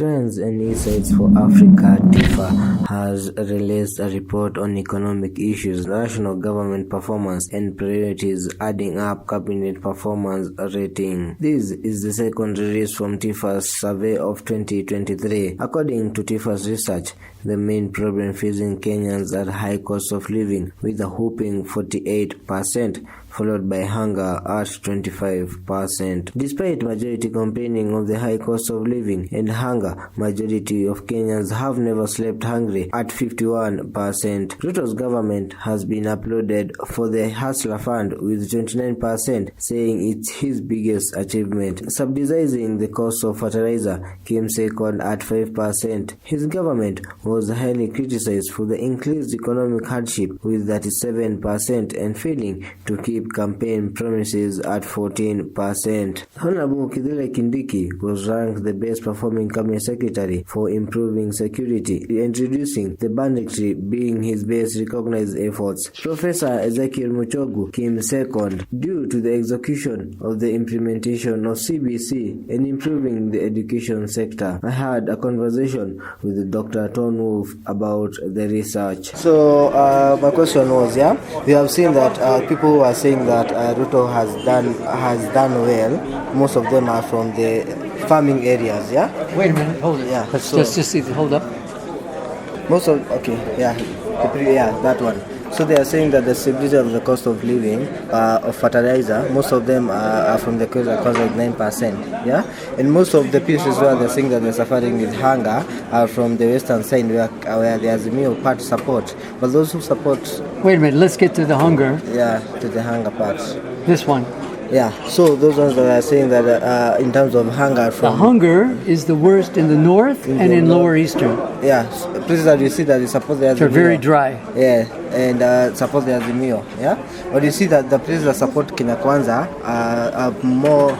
Trends and Insights for Africa (TIFA) has released a report on economic issues, national government performance, and priorities, adding up cabinet performance rating. This is the second release from TIFA's survey of 2023. According to TIFA's research, the main problem facing Kenyans are high cost of living, with a whopping 48%, followed by hunger at 25%. Despite majority complaining of the high cost of living and hunger, majority of Kenyans have never slept hungry at 51%. Ruto's government has been applauded for the Hustler Fund with 29%, saying it's his biggest achievement. Subsidizing the cost of fertilizer came second at 5%. His government was highly criticized for the increased economic hardship with 37% and failing to keep campaign promises at 14%. Honorable KiNDIKI was ranked the best performing cabinet secretary for improving security, introducing the banditry being his best recognized efforts. Professor Ezekiel Muchogu came second due to the execution of the implementation of CBC and improving the education sector. I had a conversation with Dr. Ton Wolf about the research. So my question was, we have seen that people who are saying that Ruto has done well. Most of them are from the farming areas. Wait a minute, hold it. Let's just see. Hold up. Most of that one. So they are saying that the stability of the cost of living of fertilizer, most of them are from the cause of 9%. And most of the pieces where they're saying that they're suffering with hunger are from the western side where there's a meal part support. But those who support. Wait a minute, let's get to the hunger. To the hunger part. This one. So those ones that are saying that in terms of hunger the hunger is the worst in the north and in lower eastern. Places that you see that they support the Azimio. They're very dry. And support the Azimio. But you see that the places that support Kenya Kwanza are more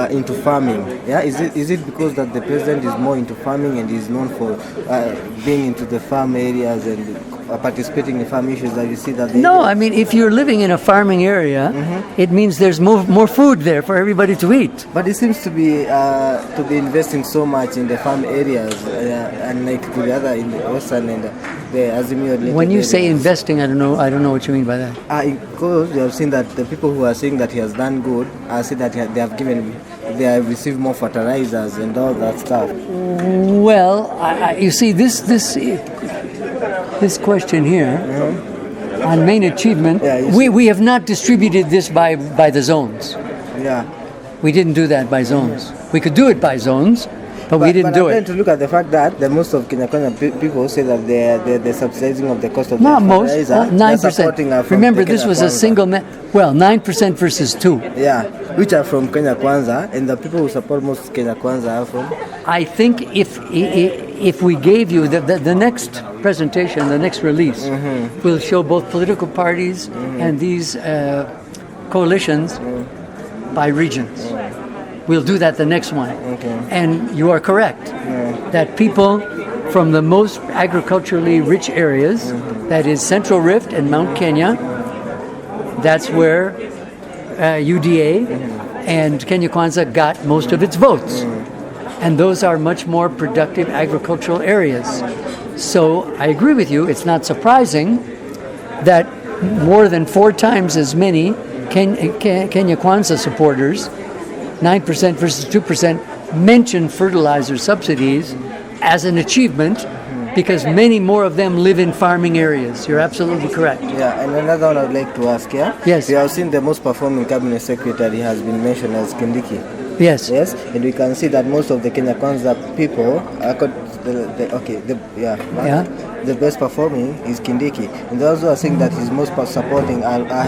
into farming. Is it because that the president is more into farming and is known for being into the farm areas and participating in farm issues that you see that? No, I mean, if you're living in a farming area, it means there's more food there for everybody to eat. But it seems to be investing so much in the farm areas and like to the other in the western and the Azimio. When you say investing, I don't know what you mean by that. Because you have seen that the people who are saying that he has done good are saying that they have received more fertilizers and all that stuff. Well, you see this question here on main achievement, we have not distributed this by the zones. We didn't do that by zones. We could do it by zones, but we didn't do it. To look at the fact that most of Kenya people say that they're subsidizing of the cost of not most, 9%. Remember, this was a single 9% versus 2%. Which are from Kenya Kwanza, and the people who support most Kenya Kwanza are from. I think if we gave you the next presentation, the next release, will show both political parties and these coalitions by regions. We'll do that the next one. And you are correct that people from the most agriculturally rich areas, that is Central Rift and Mount Kenya, that's where UDA and Kenya Kwanza got most of its votes. And those are much more productive agricultural areas. So I agree with you, it's not surprising that more than 4 times as many Kenya Kwanza supporters, 9% versus 2%, mention fertilizer subsidies as an achievement because many more of them live in farming areas. You're absolutely correct. And another one I'd like to ask, Yes. We have seen the most performing cabinet secretary has been mentioned as KiNDIKI. Yes. And we can see that most of the Kenya Kwanza people the best performing is KiNDIKI. And those who are saying that he's most supporting,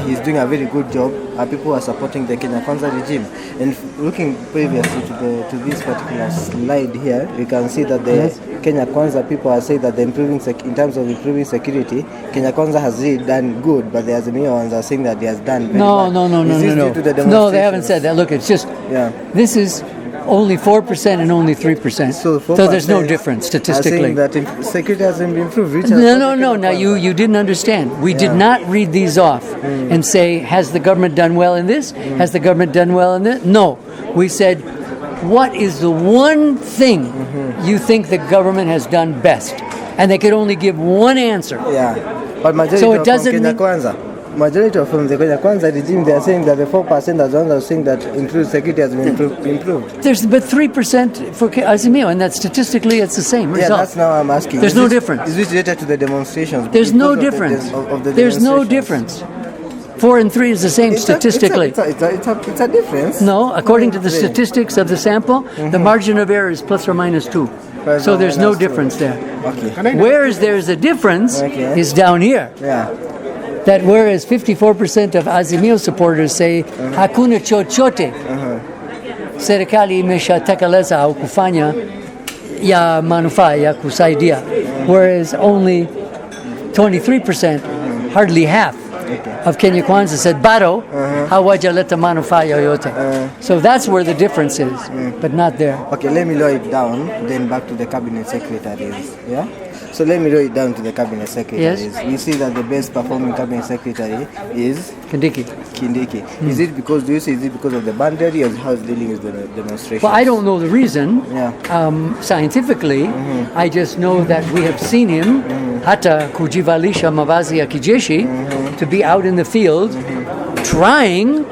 he's doing a very good job, people who are supporting the Kenya Kwanza regime. And looking previously to this particular slide here, we can see that the Kenya Kwanza people are saying that in terms of improving security, Kenya Kwanza has really done good, but the Azimio ones are saying that he has done very bad. No, they haven't said that. Look, it's just, this is only 4% and only 3%. So there's no difference statistically. That security hasn't been improved. No. Now you didn't understand. We did not read these off and say, has the government done well in this? Has the government done well in this? No. We said what is the one thing you think the government has done best? And they could only give one answer. Yeah. But majority So it of doesn't Kenya mean- Kwanza. Majority of from the Kenya Kwanza regime, they are saying that the 4% are the ones saying that include security has been improved. There's but 3% for Azimio, and that statistically it's the same Yeah, result. that's now I'm asking. There's Is no this- difference. Is this related to the demonstrations? There's no Because of the difference. of the There's no demonstrations? difference. 4 and 3 is the same statistically. It's a difference. No, according to the Really? statistics of the sample, the margin of error is plus or minus 2. Plus So or there's no minus 2. difference there. Okay. Whereas there's a difference Okay. is down here. Yeah. That whereas 54% of Azimio supporters say hakuna chochote serikali imeshatekeleza au kufanya ya manufaa ya kusaidia, whereas only 23%, hardly half, of Kenya Kwanza said bado hawajaleta manufaa yoyote. So that's where the difference is, but not there. Okay, let me lower it down, then back to the cabinet secretaries. Yeah? So let me lower it down to the cabinet secretaries. Yes. We see that the best performing cabinet secretary is KiNDIKI. KiNDIKI. Is it because, do you say, is it because of the boundary or how it's dealing with the demonstration? Well, I don't know the reason Yeah. scientifically. I just know that we have seen him hata kujivalisha mavazi ya kijeshi to be out in the field trying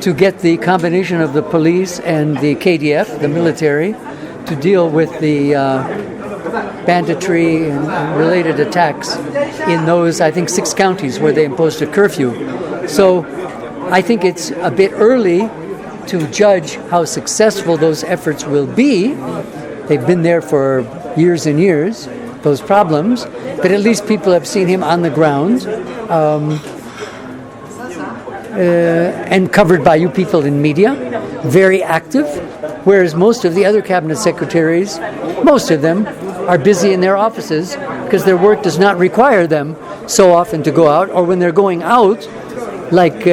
to get the combination of the police and the KDF, the military, to deal with the banditry and related attacks in those, I think, 6 counties where they imposed a curfew. So I think it's a bit early to judge how successful those efforts will be. They've been there for years and years, those problems, but at least people have seen him on the ground and covered by you people in media, very active, whereas most of the other cabinet secretaries, most of them, are busy in their offices because their work does not require them so often to go out, or when they're going out, like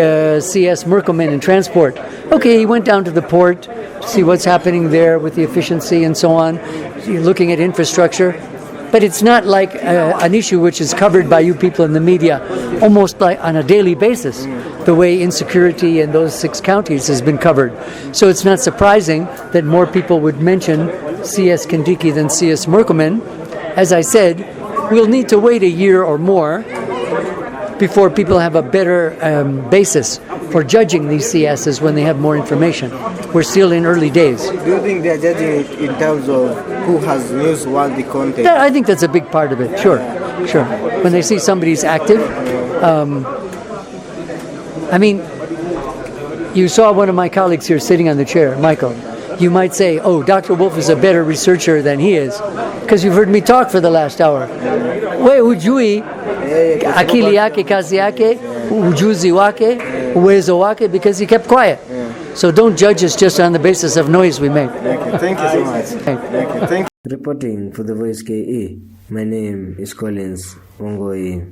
CS Merkelman in transport. Okay, he went down to the port to see what's happening there with the efficiency and so on. You're looking at infrastructure. But it's not like an issue which is covered by you people in the media almost like on a daily basis, the way insecurity in those 6 counties has been covered. So it's not surprising that more people would mention CS KiNDIKI than CS Merkelman. As I said, we'll need to wait a year or more before people have a better basis for judging these CSs when they have more information. We're still in early days. Do you think they are judging it in terms of who has newsworthy content? I think that's a big part of it, sure. When they see somebody's active, I mean, you saw one of my colleagues here sitting on the chair, Michael. You might say, oh, Dr. Wolf is a better researcher than he is, because you've heard me talk for the last hour. We hujui akili yake, kazi yake, ujuzi wake, uwezo wake, because he kept quiet. So don't judge us just on the basis of noise we make. Thank you so much. Thank you. Reporting for the Voice KE, my name is Collins Wongoi.